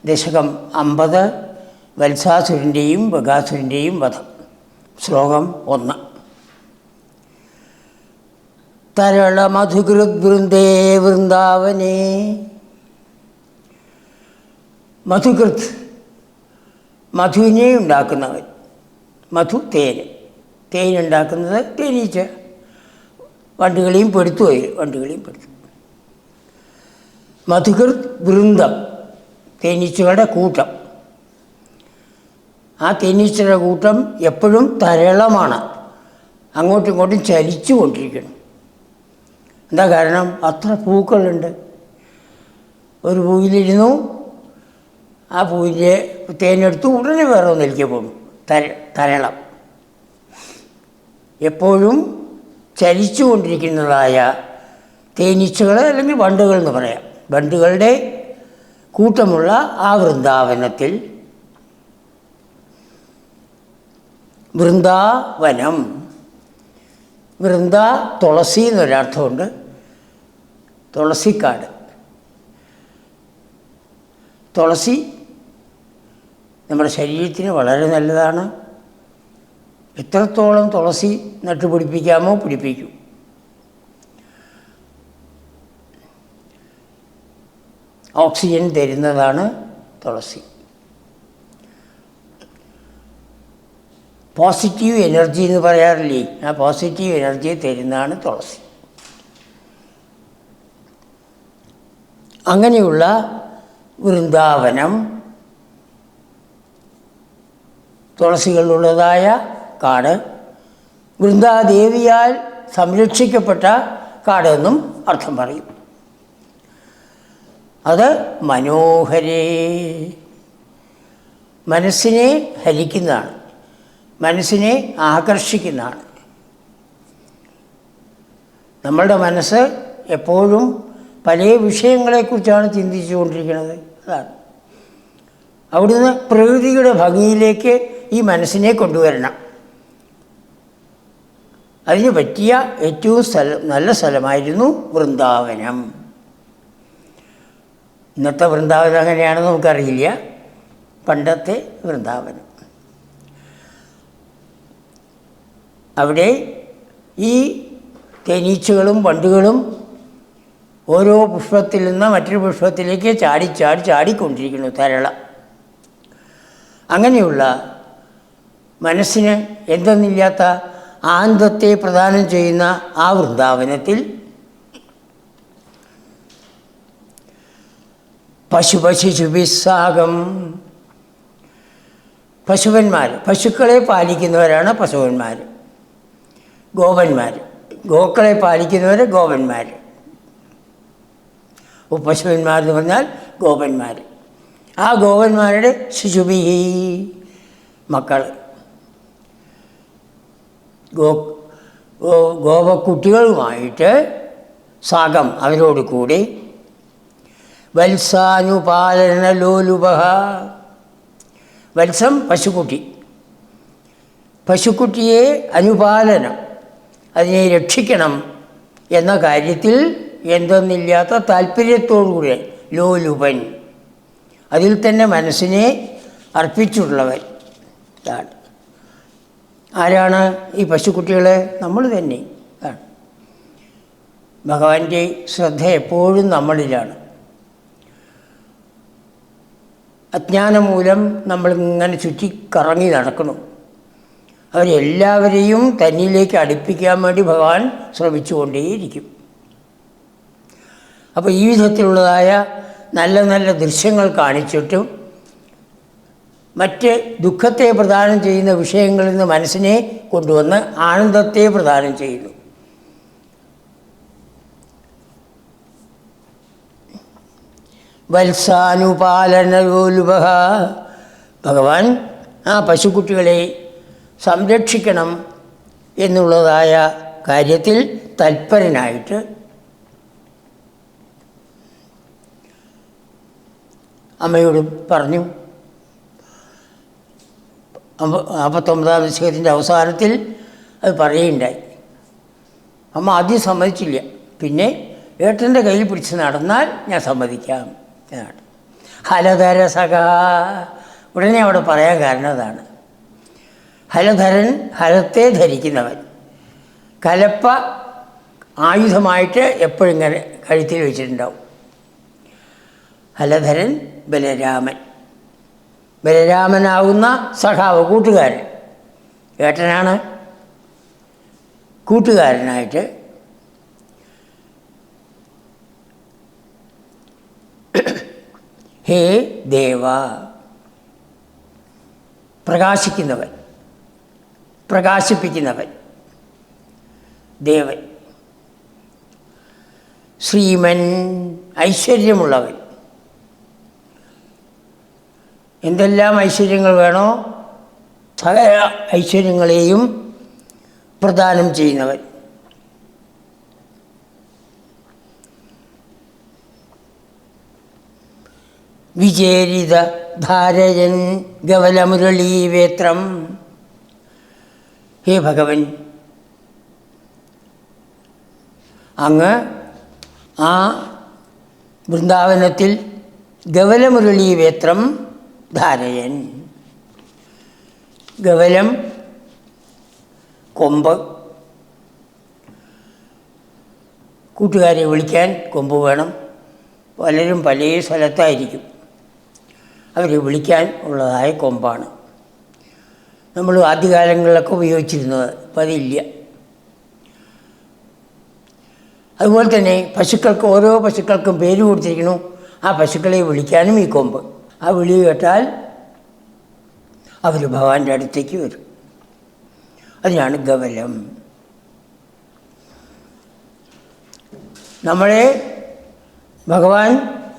ദശകം 50 വത്സാസുരൻ്റെയും ബകാസുരൻ്റെയും വധം. ശ്ലോകം 1. തരള മധുകൃത് വൃന്ദേ വൃന്ദാവനേ. മധുകൃത്, മധുവിനെ ഉണ്ടാക്കുന്നവൻ. മധു തേന്, തേനുണ്ടാക്കുന്നത് തേനീച്ച. വണ്ടുകളെയും പെടുത്തു, വണ്ടുകളെയും പെടുത്തു. മധുകൃത് വൃന്ദം, തേനീച്ചകളുടെ കൂട്ടം. ആ തേനീച്ചയുടെ കൂട്ടം എപ്പോഴും തരളമാണ്, അങ്ങോട്ടും ഇങ്ങോട്ടും ചലിച്ചു കൊണ്ടിരിക്കണം. എന്താ കാരണം? അത്ര പൂക്കളുണ്ട്. ഒരു പൂവിലിരുന്നു, ആ പൂവിൻ്റെ തേനെടുത്ത് ഉടനെ വേറെ ഒന്നിലേക്ക് പോകും. തരളം എപ്പോഴും ചലിച്ചു കൊണ്ടിരിക്കുന്നതായ തേനീച്ചകൾ അല്ലെങ്കിൽ വണ്ടുകൾ എന്ന് പറയാം. വണ്ടുകളുടെ കൂട്ടമുള്ള ആ വൃന്ദാവനത്തിൽ, വൃന്ദാവനം, വൃന്ദ തുളസി എന്നൊരർത്ഥമുണ്ട്. തുളസിക്കാട്. തുളസി നമ്മുടെ ശരീരത്തിന് വളരെ നല്ലതാണ്. എത്രത്തോളം തുളസി നട്ടുപിടിപ്പിക്കാമോ പിടിപ്പിക്കും. ഓക്സിജൻ തരുന്നതാണ് തുളസി. പോസിറ്റീവ് എനർജി എന്ന് പറയാറില്ലേ, ആ പോസിറ്റീവ് എനർജി തരുന്നതാണ് തുളസി. അങ്ങനെയുള്ള വൃന്ദാവനം, തുളസികളുള്ളതായ കാട്, വൃന്ദാദേവിയാൽ സംരക്ഷിക്കപ്പെട്ട കാട് എന്നും അർത്ഥം പറയും. അത് മനോഹരേ, മനസ്സിനെ ഹരിക്കുന്നതാണ്, മനസ്സിനെ ആകർഷിക്കുന്നതാണ്. നമ്മളുടെ മനസ്സ് എപ്പോഴും പല വിഷയങ്ങളെക്കുറിച്ചാണ് ചിന്തിച്ചു കൊണ്ടിരിക്കുന്നത്. അതാണ്. അവിടുന്ന് പ്രകൃതിയുടെ ഭംഗിയിലേക്ക് ഈ മനസ്സിനെ കൊണ്ടുവരണം. അതിന് പറ്റിയ ഏറ്റവും നല്ല സ്ഥലമായിരുന്നു വൃന്ദാവനം. ഇന്നത്തെ വൃന്ദാവനം എങ്ങനെയാണെന്ന് നമുക്കറിയില്ല. പണ്ടത്തെ വൃന്ദാവനം. അവിടെ ഈ തേനീച്ചകളും വണ്ടുകളും ഓരോ പുഷ്പത്തിൽ നിന്ന് മറ്റൊരു പുഷ്പത്തിലേക്ക് ചാടിക്കൊണ്ടിരിക്കുന്നു. തരളം. അങ്ങനെയുള്ള മനസ്സിന് എന്തെന്നില്ലാത്ത ആനന്ദത്തെ പ്രദാനം ചെയ്യുന്ന ആ വൃന്ദാവനത്തിൽ പശുപശുഭിസ്സാകം, പശുവന്മാർ, പശുക്കളെ പാലിക്കുന്നവരാണ് പശുവന്മാർ. ഗോപന്മാർ, ഗോക്കളെ പാലിക്കുന്നവർ ഗോപന്മാർ. പശുവന്മാർ എന്ന് പറഞ്ഞാൽ ഗോപന്മാർ. ആ ഗോപന്മാരുടെ ശിശുഭിഹി, മക്കൾ, ഗോപക്കുട്ടികളുമായിട്ട് സാകം, അവരോട് കൂടി വത്സാനുപാലനലോലുപ. വത്സം പശുക്കുട്ടി. പശുക്കുട്ടിയെ അനുപാലനം, അതിനെ രക്ഷിക്കണം എന്ന കാര്യത്തിൽ എന്തെന്നില്ലാത്ത താല്പര്യത്തോടുകൂടി ലോലുപൻ, അതിൽ തന്നെ മനസ്സിനെ അർപ്പിച്ചിട്ടുള്ളവൻ. ആണ്. ആരാണ് ഈ പശുക്കുട്ടികൾ? നമ്മൾ തന്നെ ആണ്. ഭഗവാന്റെ ശ്രദ്ധ എപ്പോഴും നമ്മളിലാണ്. അജ്ഞാനം മൂലം നമ്മളിങ്ങനെ ചുറ്റിക്കറങ്ങി നടക്കണം. അവരെല്ലാവരെയും തന്നിലേക്ക് അടുപ്പിക്കാൻ വേണ്ടി ഭഗവാൻ ശ്രമിച്ചുകൊണ്ടേയിരിക്കും. അപ്പോൾ ഈ വിധത്തിലുള്ളതായ നല്ല നല്ല ദൃശ്യങ്ങൾ കാണിച്ചിട്ടും മറ്റ് ദുഃഖത്തെ പ്രദാനം ചെയ്യുന്ന വിഷയങ്ങളിൽ നിന്ന് മനസ്സിനെ കൊണ്ടുവന്ന് ആനന്ദത്തെ പ്രദാനം ചെയ്യുന്നു. വത്സാനുപാലനലോലുപ. ഭഗവാൻ ആ പശുക്കുട്ടികളെ സംരക്ഷിക്കണം എന്നുള്ളതായ കാര്യത്തിൽ തൽപരനായിട്ട് അമ്മയോട് പറഞ്ഞു. 49-ാം ദശകത്തിൻ്റെ അവസാനത്തിൽ അത് പറയുകയുണ്ടായി. അമ്മ ആദ്യം സമ്മതിച്ചില്ല. പിന്നെ ഏട്ടൻ്റെ കയ്യിൽ പിടിച്ച് നടന്നാൽ ഞാൻ സമ്മതിക്കാം എന്നാണ്. ഹലധര സഖ. ഉടനെ അവിടെ പറയാൻ കാരണം അതാണ്. ഹലധരൻ, ഹലത്തെ ധരിക്കുന്നവൻ. കലപ്പ ആയുധമായിട്ട് എപ്പോഴും ഇങ്ങനെ കഴുത്തിൽ വെച്ചിട്ടുണ്ടാവും. ഹലധരൻ ബലരാമൻ, ബലരാമനാവുന്ന സഖാവ്, കൂട്ടുകാരൻ. ഏട്ടനാണ്, കൂട്ടുകാരനായിട്ട് ഹേ ദേവ, പ്രകാശിക്കുന്നവൻ, പ്രകാശിപ്പിക്കുന്നവൻ, ദേവൻ. ശ്രീമൻ, ഐശ്വര്യമുള്ളവൻ. എന്തെല്ലാം ഐശ്വര്യങ്ങൾ വേണോ സകല ഐശ്വര്യങ്ങളെയും പ്രദാനം ചെയ്യുന്നവൻ. വിചേരിത ധാരയൻ ഗവലമുരളീവേത്രം. ഹേ ഭഗവൻ, അങ്ങ് ആ വൃന്ദാവനത്തിൽ ഗവലമുരളീവേത്രം ധാരയൻ. ഗവലം കൊമ്പ്. കൂട്ടുകാരെ വിളിക്കാൻ കൊമ്പ് വേണം. പലരും പല സ്ഥലത്തായിരിക്കും. അവരെ വിളിക്കാൻ ഉള്ളതായ കൊമ്പാണ് നമ്മൾ ആദ്യകാലങ്ങളിലൊക്കെ ഉപയോഗിച്ചിരുന്നത്. അപ്പം അതില്ല. അതുപോലെ തന്നെ പശുക്കൾക്ക്, ഓരോ പശുക്കൾക്കും പേര് കൊടുത്തിരിക്കുന്നു. ആ പശുക്കളെ വിളിക്കാനും ഈ കൊമ്പ്. ആ വിളി കേട്ടാൽ അവർ ഭഗവാന്റെ അടുത്തേക്ക് വരും. അതിനാണ് ഗവലം. നമ്മളെ ഭഗവാൻ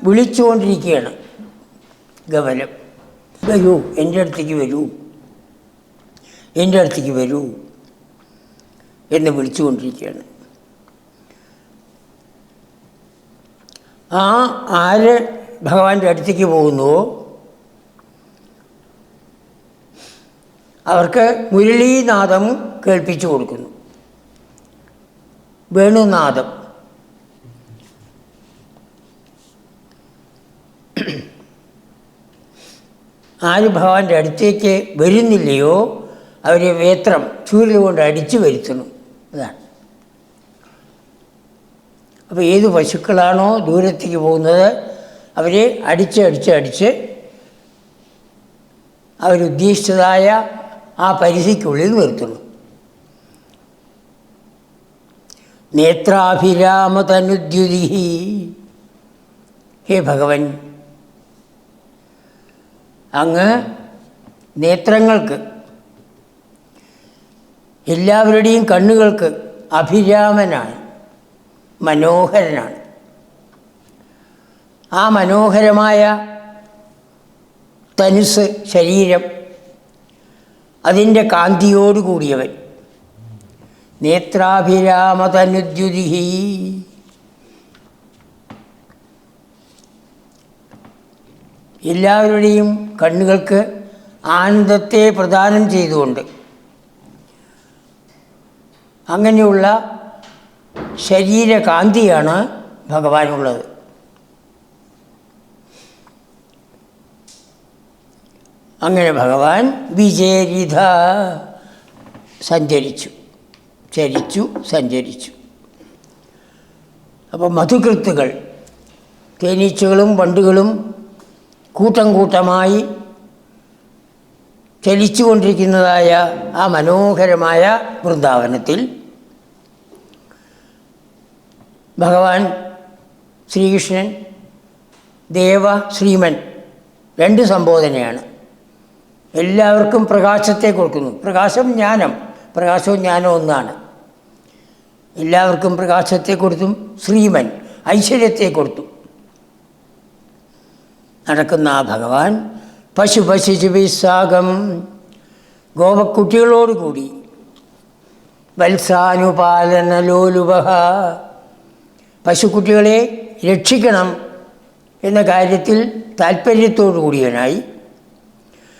വിളിച്ചുകൊണ്ടിരിക്കുകയാണ്. ഗവലം. വരൂ, എൻ്റെ അടുത്തേക്ക് വരൂ, എൻ്റെ അടുത്തേക്ക് വരൂ എന്ന് വിളിച്ചുകൊണ്ടിരിക്കുകയാണ്. ആര് ഭഗവാന്റെ അടുത്തേക്ക് പോകുന്നുവോ അവർക്ക് മുരളീനാദം കേൾപ്പിച്ചു കൊടുക്കുന്നു. വേണുനാദം. ആര് ഭഗവാന്റെ അടുത്തേക്ക് വരുന്നില്ലയോ അവരെ വേത്രം ചൂരൽ കൊണ്ട് അടിച്ചു വരുത്തുന്നു. അതാണ്. അപ്പോൾ ഏത് പശുക്കളാണോ ദൂരത്തേക്ക് പോകുന്നത് അവരെ അടിച്ച് അവരുദ്ദേശിച്ചതായ ആ പരിധിക്കുള്ളിൽ നിർത്തുന്നു. നേത്രാഭിരാമതനുദ്യുതി. ഹേ ഭഗവൻ, അങ്ങ് നേത്രങ്ങൾക്ക്, എല്ലാവരുടെയും കണ്ണുകൾക്ക് അഭിരാമനാണ്, മനോഹരനാണ്. ആ മനോഹരമായ തനുസ്, ശരീരം, അതിൻ്റെ കാന്തിയോടുകൂടിയവൻ. നേത്രാഭിരാമതനുദ്യുതി. എല്ലാവരുടെയും കണ്ണുകൾക്ക് ആനന്ദത്തെ പ്രദാനം ചെയ്തുകൊണ്ട് അങ്ങനെയുള്ള ശരീരകാന്തിയാണ് ഭഗവാനുള്ളത്. അങ്ങനെ ഭഗവാൻ വിചേരിത, സഞ്ചരിച്ചു. അപ്പോൾ മധുകൃത്തുകൾ, തേനീച്ചകളും വണ്ടുകളും കൂട്ടം കൂട്ടമായി ചലിച്ചുകൊണ്ടിരിക്കുന്നതായ ആ മനോഹരമായ വൃന്ദാവനത്തിൽ ഭഗവാൻ ശ്രീകൃഷ്ണൻ ദേവ, ശ്രീമൻ, രണ്ട് സംബോധനയാണ്. എല്ലാവർക്കും പ്രകാശത്തെ കൊടുക്കുന്നു. പ്രകാശവും ജ്ഞാനവും ഒന്നാണ്. എല്ലാവർക്കും പ്രകാശത്തെ കൊടുത്തും ശ്രീമൻ ഐശ്വര്യത്തെ കൊടുത്തു നടക്കുന്ന ആ ഭഗവാൻ പശുപശുചിബിസാഗം, ഗോപക്കുട്ടികളോടുകൂടി, വത്സാനുപാലനലോലുപ, പശുക്കുട്ടികളെ രക്ഷിക്കണം എന്ന കാര്യത്തിൽ താല്പര്യത്തോടു കൂടിയവനായി,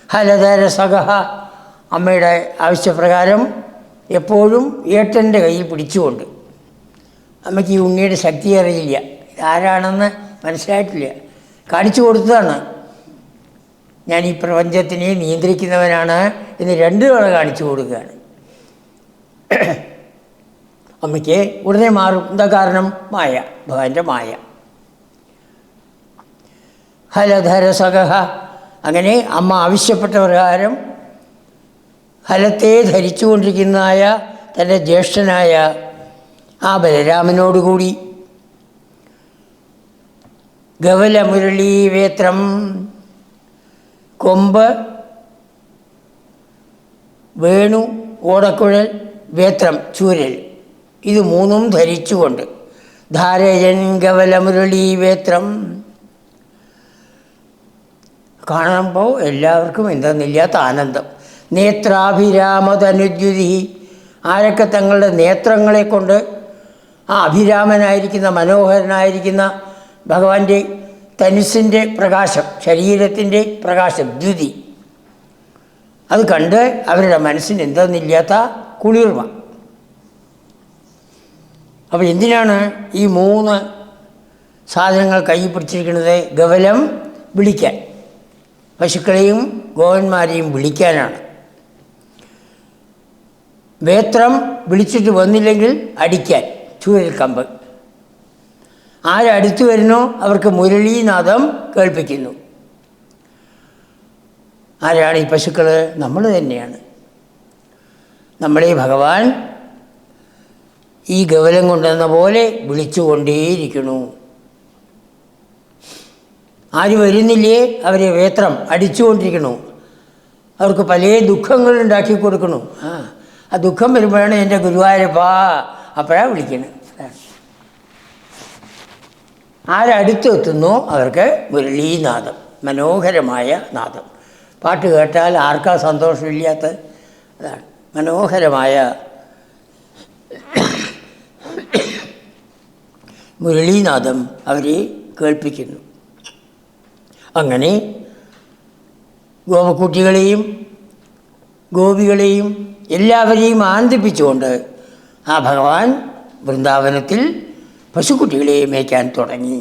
ഹലധരസഖ, അമ്മയുടെ ആവശ്യപ്രകാരം എപ്പോഴും ഏട്ടൻ്റെ കയ്യിൽ പിടിച്ചുകൊണ്ട്. അമ്മയ്ക്ക് ഈ ഉണ്ണിയുടെ ശക്തി അറിയില്ല, ആരാണെന്ന് മനസ്സിലായിട്ടില്ല, കാണിച്ചു കൊടുത്തതാണ്. ഞാൻ ഈ പ്രപഞ്ചത്തിനെ നിയന്ത്രിക്കുന്നവനാണ് എന്ന് 2 തവണ കാണിച്ചു കൊടുക്കുകയാണ്. അമ്മയ്ക്ക് ഉടനെ മാറും. എന്താ കാരണം? മായ, ഭഗവാന്റെ മായ. ഹലധരസഖ, അങ്ങനെ അമ്മ ആവശ്യപ്പെട്ട പ്രകാരം ഹലത്തെ ധരിച്ചുകൊണ്ടിരിക്കുന്നതായ തൻ്റെ ജ്യേഷ്ഠനായ ആ ബലരാമനോടുകൂടി ഗവലമുരളീവേത്രം, കൊമ്പ്, വേണു, ഓടക്കുഴൽ, വേത്രം, ചൂരൽ, ഇത് 3ഉം ധരിച്ചുകൊണ്ട് ധാരയൻ ഗവലമുരളീവേത്രം. കാണുമ്പോൾ എല്ലാവർക്കും എന്തെന്നില്ലാത്ത ആനന്ദം. നേത്രാഭിരാമതനുദ്യുതി, ആരൊക്കെ തങ്ങളുടെ നേത്രങ്ങളെ കൊണ്ട് ആ അഭിരാമനായിരിക്കുന്ന മനോഹരനായിരിക്കുന്ന ഭഗവാന്റെ തനുസിൻ്റെ പ്രകാശം, ശരീരത്തിൻ്റെ പ്രകാശം, ദ്യുതി, അത് കണ്ട് അവരുടെ മനസ്സിന് എന്തെന്നില്ലാത്ത കുളിർമ. അപ്പോൾ എന്തിനാണ് ഈ 3 സാധനങ്ങൾ കൈ പിടിച്ചിരിക്കുന്നത്? ഗവലം വിളിക്കാൻ, പശുക്കളെയും ഗോവന്മാരെയും വിളിക്കാനാണ്. വേത്രം വിളിച്ചിട്ട് വന്നില്ലെങ്കിൽ അടിക്കാൻ, ചൂരൽ കമ്പ്. ആരടുത്ത് വരുന്നോ അവർക്ക് മുരളീനാദം കേൾപ്പിക്കുന്നു. ആരാണ് ഈ പശുക്കൾ? നമ്മൾ തന്നെയാണ്. നമ്മളെ ഭഗവാൻ ഈ ഗവലം കൊണ്ടുവന്ന പോലെ വിളിച്ചുകൊണ്ടേയിരിക്കണു. ആര് വരുന്നില്ലേ അവരെ വേത്രം അടിച്ചുകൊണ്ടിരിക്കണു. അവർക്ക് പല ദുഃഖങ്ങളുണ്ടാക്കി കൊടുക്കണു. ആ ദുഃഖം വരുമ്പോഴാണ് എൻ്റെ ഗുരുവായൂരപ്പാ, അപ്പോഴാണ് വിളിക്കുന്നത്. ആരടുത്ത് എത്തുന്നോ അവർക്ക് മുരളീനാദം, മനോഹരമായ നാദം. പാട്ട് കേട്ടാൽ ആർക്കാ സന്തോഷമില്ലാത്ത? അതാണ് മനോഹരമായ മുരളീനാദം അവരെ കേൾപ്പിക്കുന്നു. അങ്ങനെ ഗോപക്കുട്ടികളെയും ഗോപികളെയും എല്ലാവരെയും ആനന്ദിപ്പിച്ചുകൊണ്ട് ആ ഭഗവാൻ വൃന്ദാവനത്തിൽ പശുക്കുട്ടികളെ മേയ്ക്കാൻ തുടങ്ങി.